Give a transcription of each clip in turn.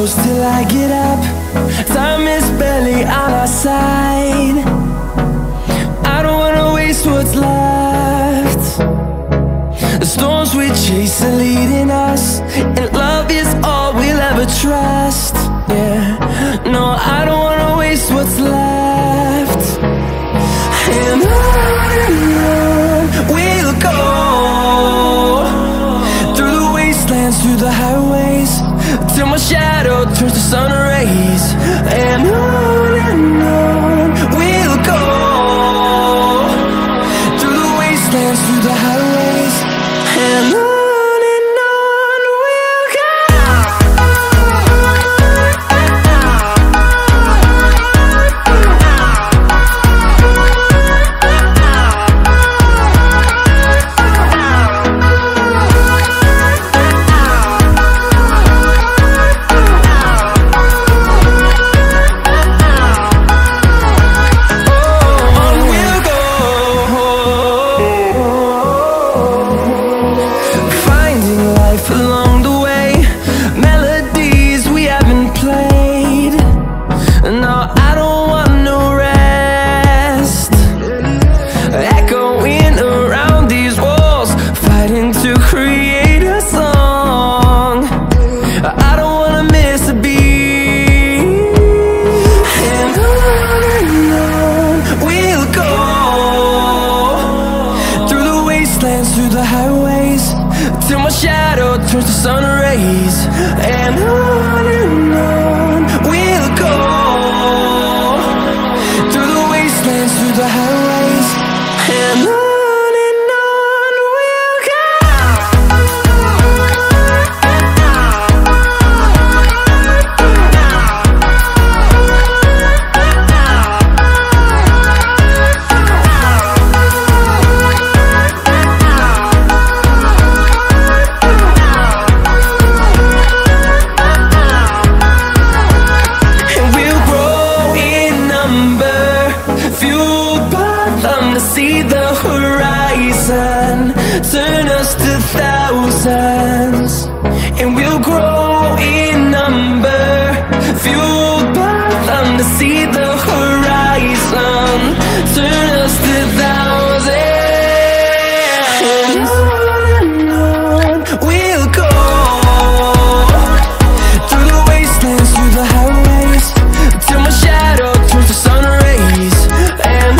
close till I get up. Time is barely on our side. I don't wanna waste what's left. The storms we chase are leading us, and love is all we'll ever trust. Yeah, no, I don't wanna waste what's left. And on we'll go, through the wastelands, through the highways, till my shadow turns to sun rays. And on we'll go, through the wastelands, through the highways, and on we'll go. Through the highways, till my shadow turns to sun rays. And on we'll go, through the wastelands, through the highways, and on we'll go. See the horizon turn us to thousands, and we'll grow in number, fueled by them. To see the horizon turn us to thousands, and on we'll go, through the wastelands, through the highways, till my shadow turns to sun rays. And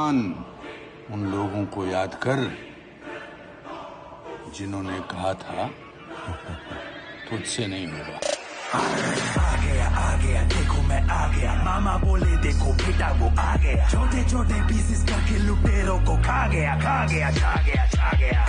जवान, उन लोगों को याद कर जिन्होंने कहा था तुझसे नहीं होगा। आ गया देखो मैं आ गया, मामा बोले देखो बेटा वो आ गया, छोटे छोटे पीसेस करके लुटेरों को खा गया, खा गया, खा गया, खा गया।